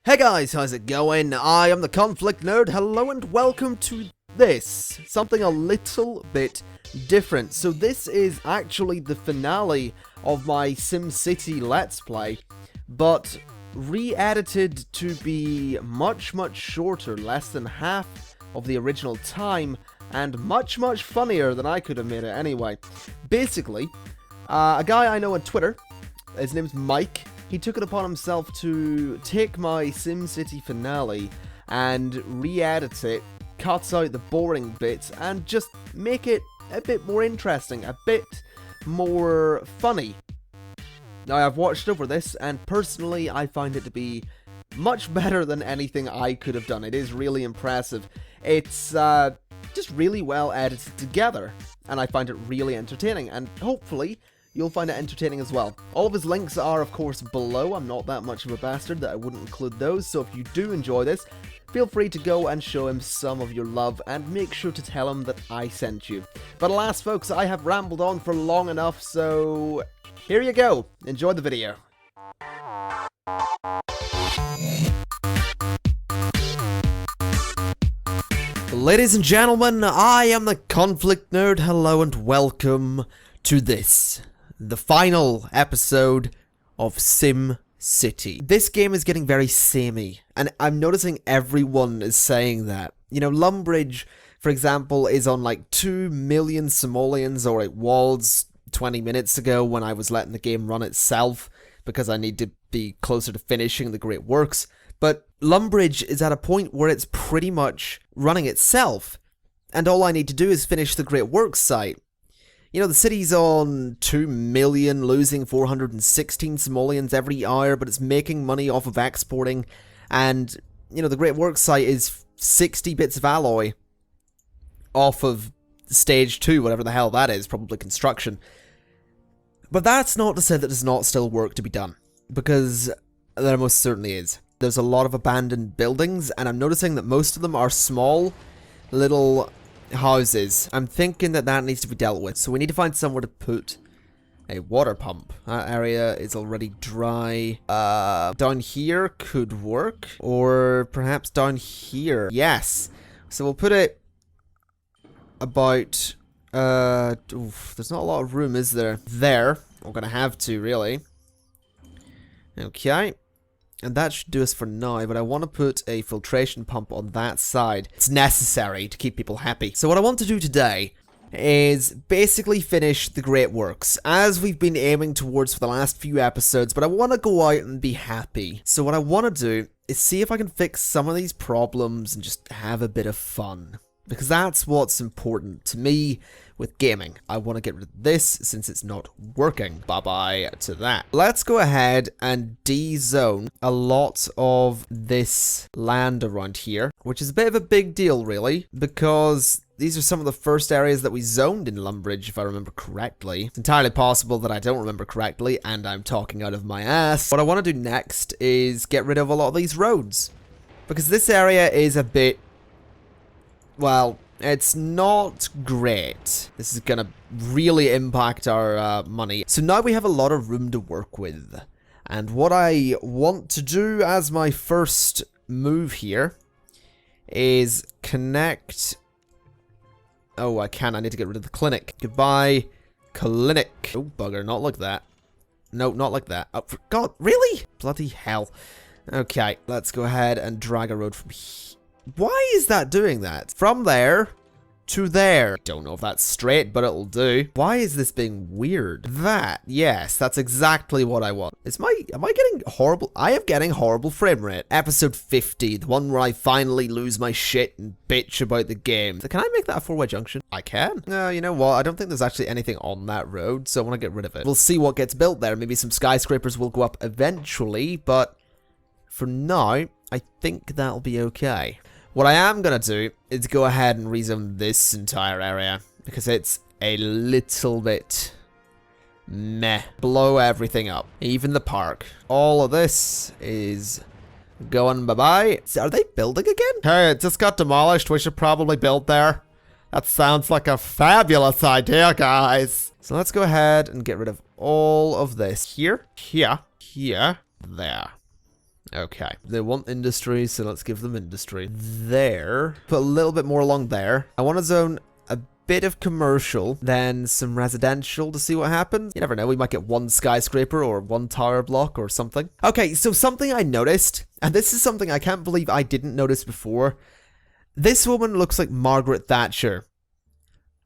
Hey guys, how's it going? I am the ConflictNerd. Hello and welcome to this. Something a little bit different. So this is actually the finale of my SimCity Let's Play, but re-edited to be much shorter, less than half of the original time, and much funnier than I could have made it anyway. Basically, a guy I know on Twitter, his name's Mike, he took it upon himself to take my SimCity finale and re-edit it, cuts out the boring bits, and just make it a bit more interesting, a bit more funny. Now, I've watched over this, and personally, I find it to be much better than anything I could have done. It is really impressive. It's just really well edited together, and I find it really entertaining, and hopefully you'll find it entertaining as well. All of his links are, of course, below. I'm not that much of a bastard that I wouldn't include those, so if you do enjoy this, feel free to go and show him some of your love, and make sure to tell him that I sent you. But alas, folks, I have rambled on for long enough, so here you go. Enjoy the video. Ladies and gentlemen, I am the ConflictNerd. Hello and welcome to this, the final episode of SimCity. This game is getting very samey, and I'm noticing everyone is saying that. You know, Lumbridge, for example, is on like 2 million simoleons, or it was 20 minutes ago when I was letting the game run itself, because I need to be closer to finishing the Great Works. But Lumbridge is at a point where it's pretty much running itself, and all I need to do is finish the Great Works site. You know, the city's on 2 million, losing 416 simoleons every hour, but it's making money off of exporting, and, you know, the Great Works site is 60 bits of alloy off of stage 2, whatever the hell that is, probably construction. But that's not to say that there's not still work to be done, because there most certainly is. There's a lot of abandoned buildings, and I'm noticing that most of them are small, little houses. I'm thinking that that needs to be dealt with, so we need to find somewhere to put a water pump. That area is already dry. Down here could work, or perhaps down here. Yes. So we'll put it about, there's not a lot of room, is there? There. We're gonna have to, really. Okay. And that should do us for now, but I want to put a filtration pump on that side. It's necessary to keep people happy. So what I want to do today is basically finish the Great Works, as we've been aiming towards for the last few episodes, but I want to go out and be happy. So what I want to do is see if I can fix some of these problems and just have a bit of fun. Because that's what's important to me with gaming. I want to get rid of this since it's not working. Bye-bye to that. Let's go ahead and de-zone a lot of this land around here, which is a bit of a big deal, really, because these are some of the first areas that we zoned in Lumbridge, if I remember correctly. It's entirely possible that I don't remember correctly, and I'm talking out of my ass. What I want to do next is get rid of a lot of these roads, because this area is a bit, well, it's not great. This is gonna really impact our money. So now we have a lot of room to work with. And what I want to do as my first move here is connect... Oh, I can't. I need to get rid of the clinic. Goodbye, clinic. Oh, bugger. Not like that. No, not like that. Oh, for God, really? Bloody hell. Okay, let's go ahead and drag a road from here. Why is that doing that? From there to there. Don't know if that's straight, but it'll do. Why is this being weird? That, yes, that's exactly what I want. Am I getting horrible? I am getting horrible frame rate. Episode 50, the one where I finally lose my shit and bitch about the game. So can I make that a four-way junction? I can. You know what? I don't think there's actually anything on that road, so I want to get rid of it. We'll see what gets built there. Maybe some skyscrapers will go up eventually, but for now, I think that'll be okay. What I am going to do is go ahead and rezone this entire area, because it's a little bit meh. Blow everything up. Even the park. All of this is going bye-bye. Are they building again? Hey, it just got demolished. We should probably build there. That sounds like a fabulous idea, guys. So let's go ahead and get rid of all of this. Here, there. Okay. They want industry, so let's give them industry. There. Put a little bit more along there. I want to zone a bit of commercial, then some residential to see what happens. You never know, we might get one skyscraper or one tower block or something. Okay, so something I noticed, and this is something I can't believe I didn't notice before. This woman looks like Margaret Thatcher,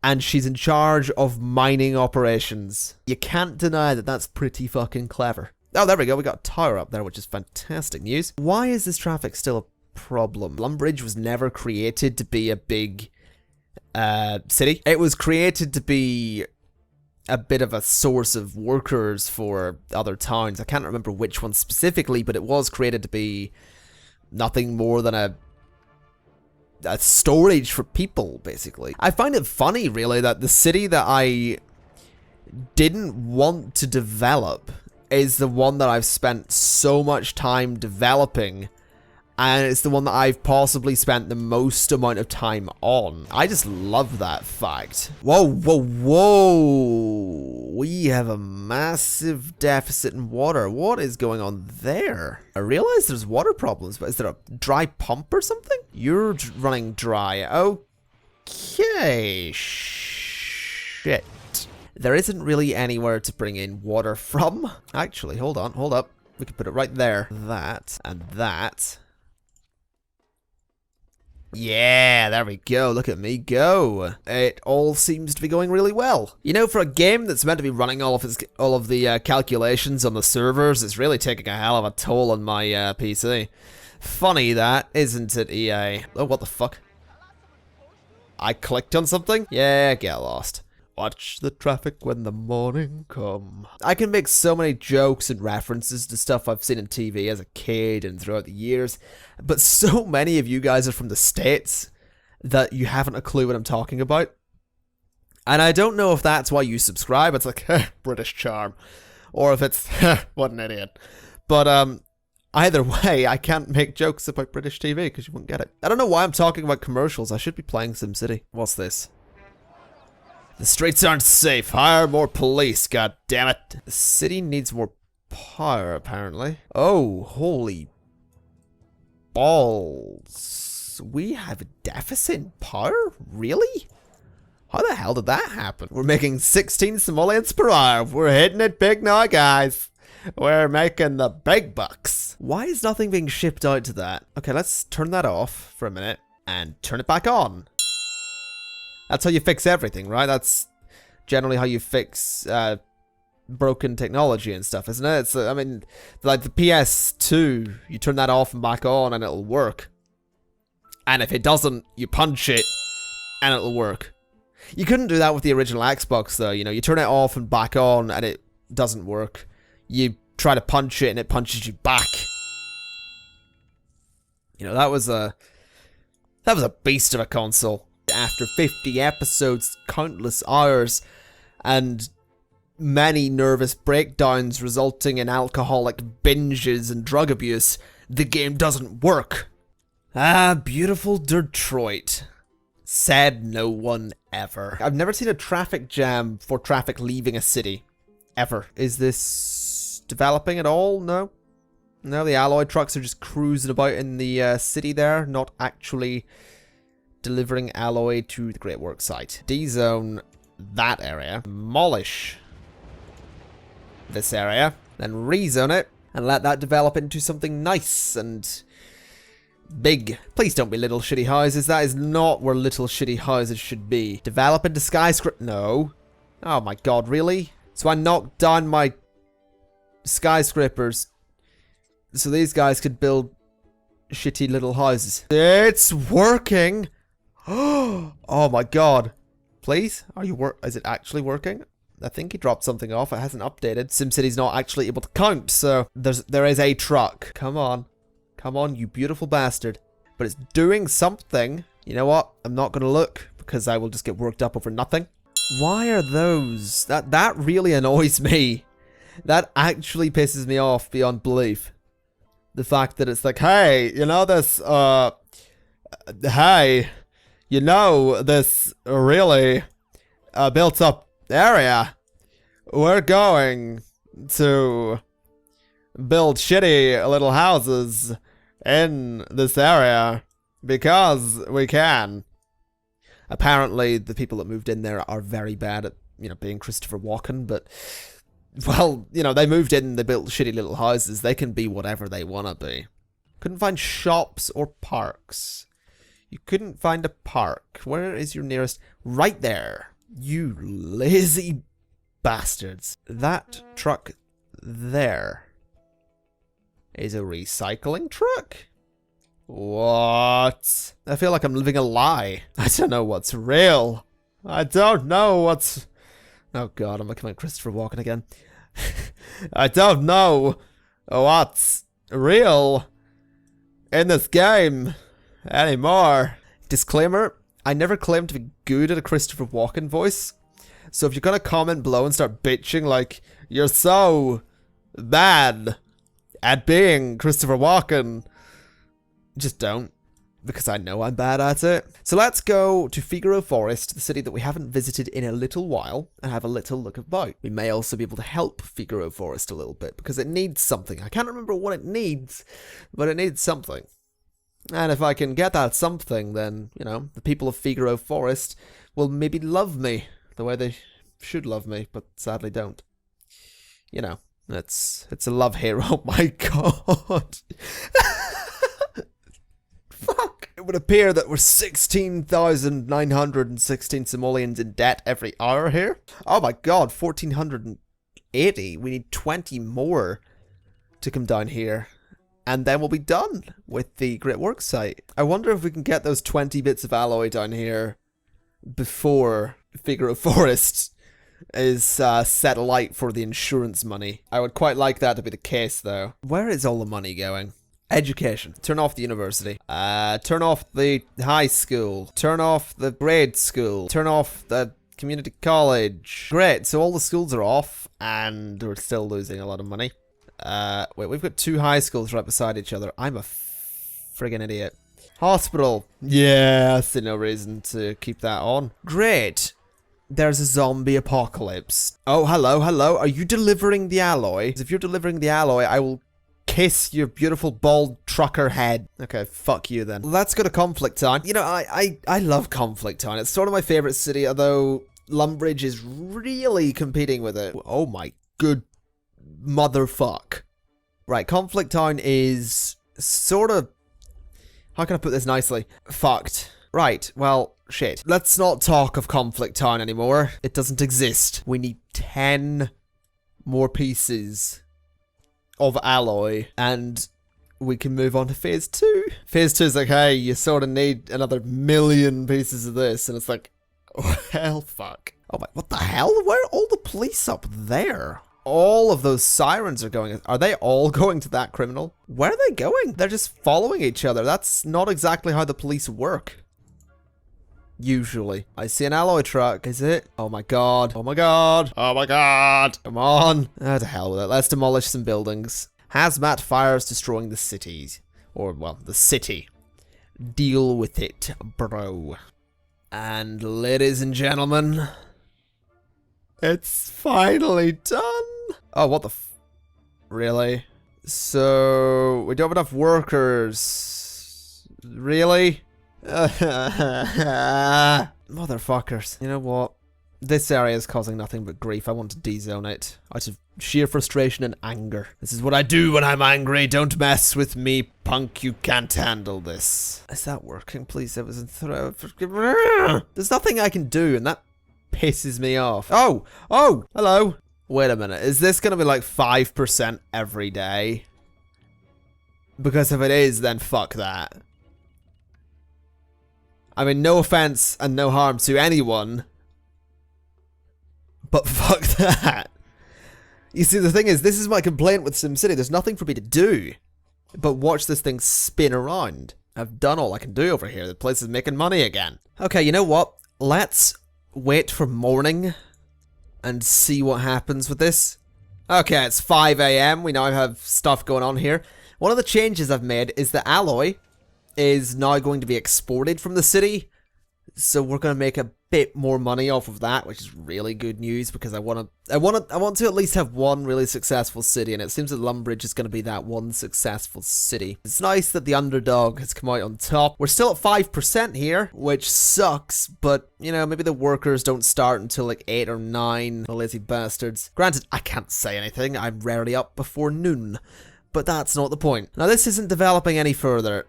and she's in charge of mining operations. You can't deny that that's pretty fucking clever. Oh, there we go, we got a tower up there, which is fantastic news. Why is this traffic still a problem? Lumbridge was never created to be a big city. It was created to be a bit of a source of workers for other towns. I can't remember which one specifically, but it was created to be nothing more than a storage for people, basically. I find it funny, really, that the city that I didn't want to develop is the one that I've spent so much time developing, and it's the one that I've possibly spent the most amount of time on. I just love that fact. Whoa, whoa, whoa! We have a massive deficit in water. What is going on there? I realize there's water problems, but is there a dry pump or something? You're running dry. Okay. Shit. There isn't really anywhere to bring in water from. Actually, hold on, hold up. We can put it right there. That and that. Yeah, there we go. Look at me go. It all seems to be going really well. You know, for a game that's meant to be running all of the calculations on the servers, it's really taking a hell of a toll on my PC. Funny that, isn't it, EA? Oh, what the fuck? I clicked on something? Yeah, get lost. Watch the traffic when the morning come. I can make so many jokes and references to stuff I've seen on TV as a kid and throughout the years, but so many of you guys are from the States that you haven't a clue what I'm talking about. And I don't know if that's why you subscribe. It's like, British charm. Or if it's, what an idiot. But, either way, I can't make jokes about British TV because you won't get it. I don't know why I'm talking about commercials. I should be playing SimCity. What's this? The streets aren't safe. Hire more police, god damn it. The city needs more power, apparently. Oh, holy balls. We have a deficit in power? Really? How the hell did that happen? We're making 16 simoleons per hour. We're hitting it big now, guys. We're making the big bucks. Why is nothing being shipped out to that? Okay, let's turn that off for a minute and turn it back on. That's how you fix everything, right? That's generally how you fix broken technology and stuff, isn't it? It's, I mean, like the PS2, you turn that off and back on and it'll work. And if it doesn't, you punch it and it'll work. You couldn't do that with the original Xbox, though. You know, you turn it off and back on and it doesn't work. You try to punch it and it punches you back. You know, that was a beast of a console. After 50 episodes, countless hours, and many nervous breakdowns resulting in alcoholic binges and drug abuse, the game doesn't work. Ah, beautiful Detroit. Said no one ever. I've never seen a traffic jam for traffic leaving a city. Ever. Is this developing at all? No? No, the alloy trucks are just cruising about in the city there, not actually delivering alloy to the Great Works site. D-zone that area. Demolish this area. Then rezone it and let that develop into something nice and big. Please don't be little shitty houses. That is not where little shitty houses should be. Develop into skyscraper. No. Oh my god, really? So I knocked down my skyscrapers so these guys could build shitty little houses. It's working! Oh my god. Please? Is it actually working? I think he dropped something off. It hasn't updated. SimCity's not actually able to count, so there is a truck. Come on. Come on, you beautiful bastard. But it's doing something. You know what? I'm not gonna look because I will just get worked up over nothing. Why are those? That really annoys me. That actually pisses me off beyond belief. The fact that it's like, hey, you know this, hey, you know this really built up area. We're going to build shitty little houses in this area because we can. Apparently, the people that moved in there are very bad at, being Christopher Walken, but, well, they moved in, they built shitty little houses. They can be whatever they want to be. Couldn't find shops or parks. You couldn't find a park. Where is your nearest? Right there. You lazy bastards. That truck there is a recycling truck? What? I feel like I'm living a lie. I don't know what's real. I don't know what's... Oh god, I'm becoming Christopher Walken again. I don't know what's real in this game anymore. Disclaimer, I never claimed to be good at a Christopher Walken voice. So if you're gonna comment below and start bitching like, you're so bad at being Christopher Walken, just don't, because I know I'm bad at it. So let's go to Figaro Forest, the city that we haven't visited in a little while, and have a little look about. We may also be able to help Figaro Forest a little bit, because it needs something. I can't remember what it needs, but it needs something. And if I can get that something, then, the people of Figaro Forest will maybe love me the way they should love me, but sadly don't. It's a love hero. Oh my god. Fuck. It would appear that we're 16,916 simoleons in debt every hour here. Oh my god, 1,480. We need 20 more to come down here. And then we'll be done with the Great Works site. I wonder if we can get those 20 bits of alloy down here before Figaro Forest is set alight for the insurance money. I would quite like that to be the case, though. Where is all the money going? Education. Turn off the university. Turn off the high school. Turn off the grade school. Turn off the community college. Great, so all the schools are off, and we're still losing a lot of money. Wait, we've got 2 high schools right beside each other. I'm a friggin' idiot. Hospital. Yeah, I see no reason to keep that on. Great. There's a zombie apocalypse. Oh, hello, hello. Are you delivering the alloy? If you're delivering the alloy, I will kiss your beautiful bald trucker head. Okay, fuck you then. Let's go to Conflict Town. I love Conflict Town. It's sort of my favorite city, although Lumbridge is really competing with it. Oh my good motherfuck. Right, Conflict Town is sort of... How can I put this nicely? Fucked. Right, well, shit. Let's not talk of Conflict Town anymore. It doesn't exist. We need 10 more pieces of alloy, and we can move on to Phase 2. Phase 2 is like, hey, you sort of need another 1,000,000 pieces of this, and it's like, oh, hell, fuck. Oh my, what the hell? Where are all the police up there? All of those sirens are going. Are they all going to that criminal? Where are they going? They're just following each other. That's not exactly how the police work. Usually. I see an alloy truck. Is it? Oh my god. Oh my god. Oh my god. Come on. Ah, to hell with it. Let's demolish some buildings. Hazmat fires destroying the cities. Or, well, the city. Deal with it, bro. And ladies and gentlemen, it's finally done. Oh, what the really? So, we don't have enough workers. Really? Motherfuckers. You know what? This area is causing nothing but grief. I want to de-zone it out of sheer frustration and anger. This is what I do when I'm angry. Don't mess with me, punk. You can't handle this. Is that working? Please, it was in throw. There's nothing I can do, and that pisses me off. Oh, hello. Wait a minute. Is this going to be like 5% every day? Because if it is, then fuck that. I mean, no offense and no harm to anyone, but fuck that. You see, the thing is, this is my complaint with SimCity. There's nothing for me to do but watch this thing spin around. I've done all I can do over here. The place is making money again. Okay, you know what? Let's wait for morning and see what happens with this. Okay, it's 5 AM. We now have stuff going on here. One of the changes I've made is the alloy is now going to be exported from the city So we're gonna make a bit more money off of that, which is really good news because I want to at least have one really successful city, and it seems that Lumbridge is gonna be that one successful city. It's nice that the underdog has come out on top. We're still at 5% here, which sucks, but you know, maybe the workers don't start until like 8 or 9, the lazy bastards. Granted, I can't say anything, I'm rarely up before noon, but that's not the point. Now this isn't developing any further.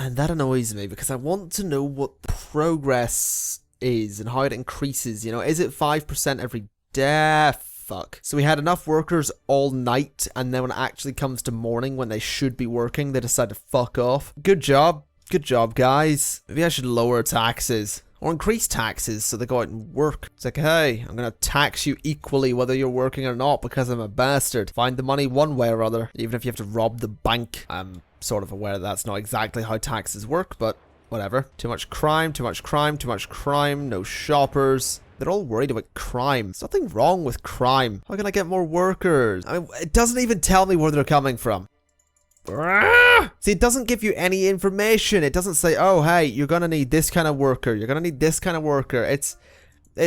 And that annoys me because I want to know what the progress is and how it increases, you know. Is it 5% every day? Fuck. So we had enough workers all night, and then when it actually comes to morning when they should be working, they decide to fuck off. Good job. Good job, guys. Maybe I should lower taxes. Or increase taxes so they go out and work. It's like, hey, I'm gonna tax you equally whether you're working or not because I'm a bastard. Find the money one way or other, even if you have to rob the bank. I'm sort of aware that's not exactly how taxes work, but whatever. Too much crime, too much crime, too much crime, no shoppers. They're all worried about crime. There's nothing wrong with crime. How can I get more workers? I mean, it doesn't even tell me where they're coming from. See, it doesn't give you any information. It doesn't say, oh, hey, you're gonna need this kind of worker. You're gonna need this kind of worker. It's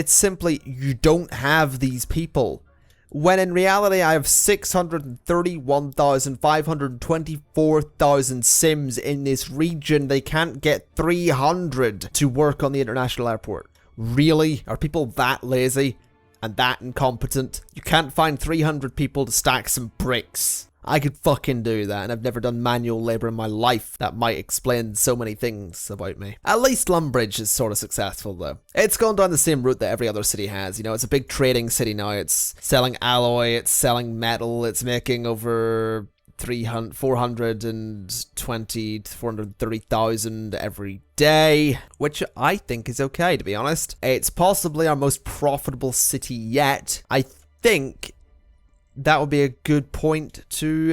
simply, you don't have these people. When in reality, I have 631,524,000 Sims in this region. They can't get 300 to work on the international airport. Really? Are people that lazy and that incompetent? You can't find 300 people to stack some bricks. I could fucking do that, and I've never done manual labor in my life. That might explain so many things about me. At least Lumbridge is sort of successful, though. It's gone down the same route that every other city has. You know, it's a big trading city now. It's selling alloy, it's selling metal, it's making over 420 to 430,000 every day, which I think is okay, to be honest. It's possibly our most profitable city yet. I think that would be a good point to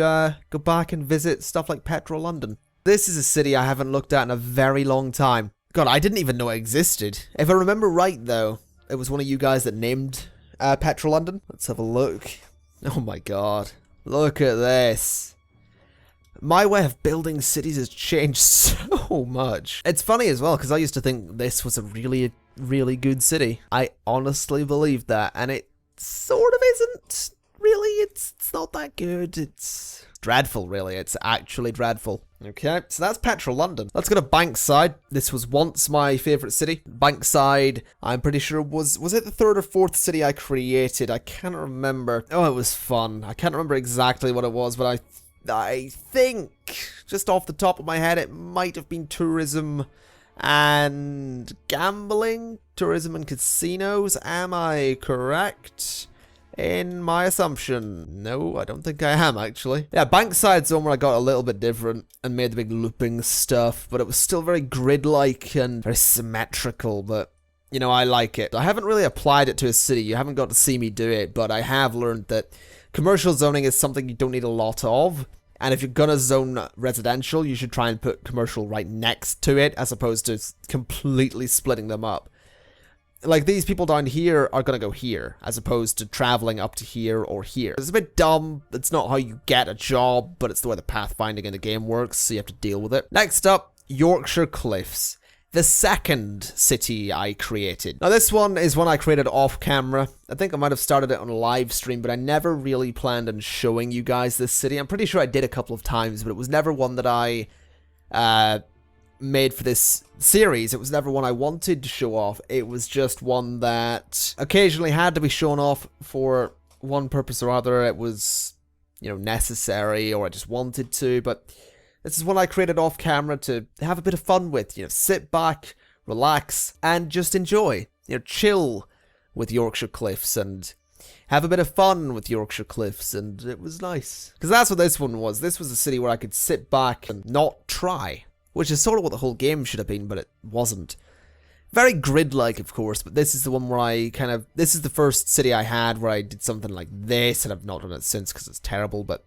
go back and visit stuff like Petrol London. This is a city I haven't looked at in a very long time. God, I didn't even know it existed. If I remember right, though, it was one of you guys that named Petrol London. Let's have a look. Oh my god. Look at this. My way of building cities has changed so much. It's funny as well, because I used to think this was a really, really good city. I honestly believed that, and it sort of isn't. Really, it's not that good. It's dreadful, really. It's actually dreadful. Okay, so that's Petrol London. Let's go to Bankside. This was once my favourite city. Bankside, I'm pretty sure was it the 3rd or 4th city I created? I can't remember. Oh, it was fun. I can't remember exactly what it was, but I think, just off the top of my head, it might have been tourism and gambling. Tourism and casinos. Am I correct in my assumption? No, I don't think I am, actually. Yeah, Bankside's one where I got a little bit different and made the big looping stuff, but it was still very grid-like and very symmetrical, but, you know, I like it. I haven't really applied it to a city. You haven't got to see me do it, but I have learned that commercial zoning is something you don't need a lot of, and if you're gonna zone residential, you should try and put commercial right next to it, as opposed to completely splitting them up. Like, these people down here are gonna go here, as opposed to traveling up to here or here. It's a bit dumb. It's not how you get a job, but it's the way the pathfinding in the game works, so you have to deal with it. Next up, Yorkshire Cliffs. The second city I created. Now, this one is one I created off camera. I think I might have started it on a live stream, but I never really planned on showing you guys this city. I'm pretty sure I did a couple of times, but it was never one that I made for this series. It was never one I wanted to show off. It was just one that occasionally had to be shown off for one purpose or other. It was, you know, necessary, or I just wanted to, but this is one I created off camera to have a bit of fun with, you know, sit back, relax, and just enjoy, you know, chill with Yorkshire Cliffs and have a bit of fun with Yorkshire Cliffs, and it was nice. Because that's what this one was. This was a city where I could sit back and not try. Which is sort of what the whole game should have been, but it wasn't. Very grid-like, of course, but this is the one where I this is the first city I had where I did something like this, and I've not done it since because it's terrible, but,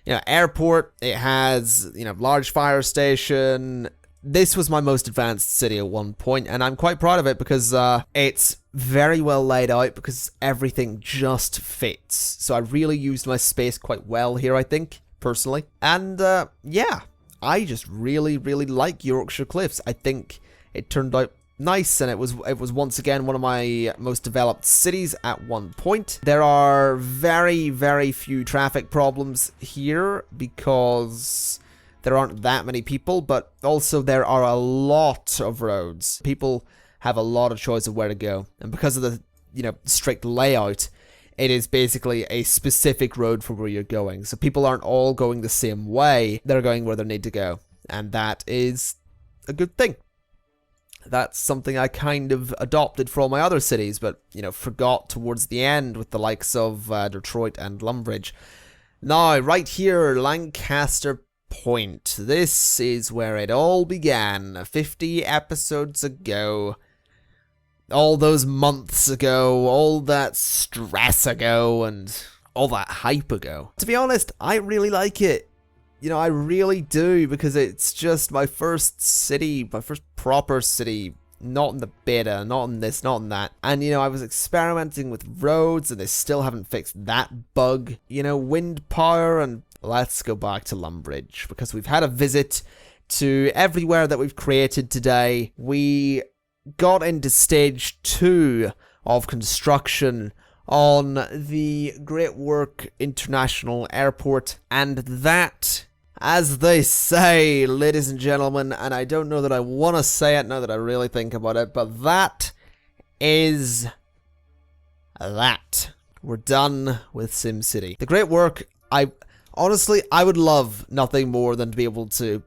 you know, airport, it has, you know, large fire station. This was my most advanced city at one point, and I'm quite proud of it because it's very well laid out because everything just fits. So I really used my space quite well here, I think, personally. And, yeah. I just really, really like Yorkshire Cliffs. I think it turned out nice, and it was once again one of my most developed cities at one point. There are very, very few traffic problems here because there aren't that many people, but also there are a lot of roads. People have a lot of choice of where to go, and because of the, you know, strict layout, it is basically a specific road for where you're going. So people aren't all going the same way. They're going where they need to go, and that is a good thing. That's something I kind of adopted for all my other cities, but, you know, forgot towards the end with the likes of Detroit and Lumbridge. Now, right here, Lancaster Point. This is where it all began 50 episodes ago. All those months ago, all that stress ago, and all that hype ago. To be honest, I really like it. You know, I really do, because it's just my first city, my first proper city. Not in the beta, not in this, not in that. And, you know, I was experimenting with roads, and they still haven't fixed that bug. You know, wind power, and let's go back to Lumbridge, because we've had a visit to everywhere that we've created today. We got into stage 2 of construction on the Great Work International Airport, and that, as they say, ladies and gentlemen, and I don't know that I want to say it now that I really think about it, but that is that. We're done with SimCity. The Great Work, honestly, I would love nothing more than to be able to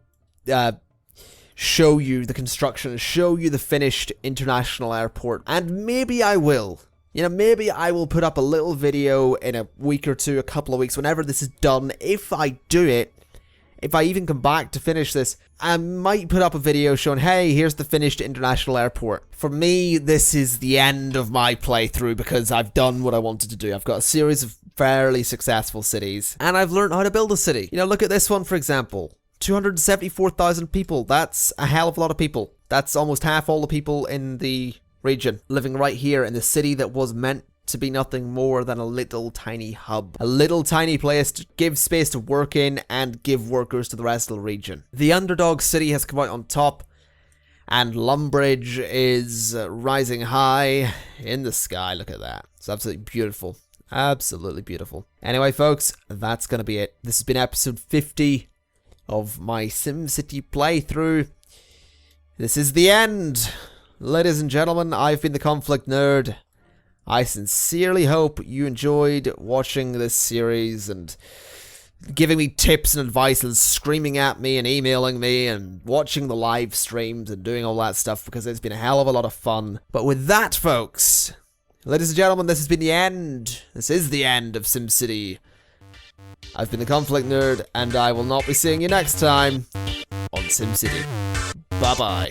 show you the construction, show you the finished international airport, and maybe I will. You know, maybe I will put up a little video in a week or two, a couple of weeks, whenever this is done. If I do it, if I even come back to finish this, I might put up a video showing, hey, here's the finished international airport. For me, this is the end of my playthrough, because I've done what I wanted to do. I've got a series of fairly successful cities, and I've learned how to build a city. You know, look at this one, for example. 274,000 people. That's a hell of a lot of people. That's almost half all the people in the region living right here in the city that was meant to be nothing more than a little tiny hub. A little tiny place to give space to work in and give workers to the rest of the region. The underdog city has come out on top, and Lumbridge is rising high in the sky. Look at that. It's absolutely beautiful. Absolutely beautiful. Anyway, folks, that's going to be it. This has been episode 50 of my SimCity playthrough. This is the end. Ladies and gentlemen, I've been the ConflictNerd. I sincerely hope you enjoyed watching this series and giving me tips and advice and screaming at me and emailing me and watching the live streams and doing all that stuff, because it's been a hell of a lot of fun. But with that, folks, ladies and gentlemen, this has been the end. This is the end of SimCity. I've been the ConflictNerd, and I will not be seeing you next time on SimCity. Bye-bye.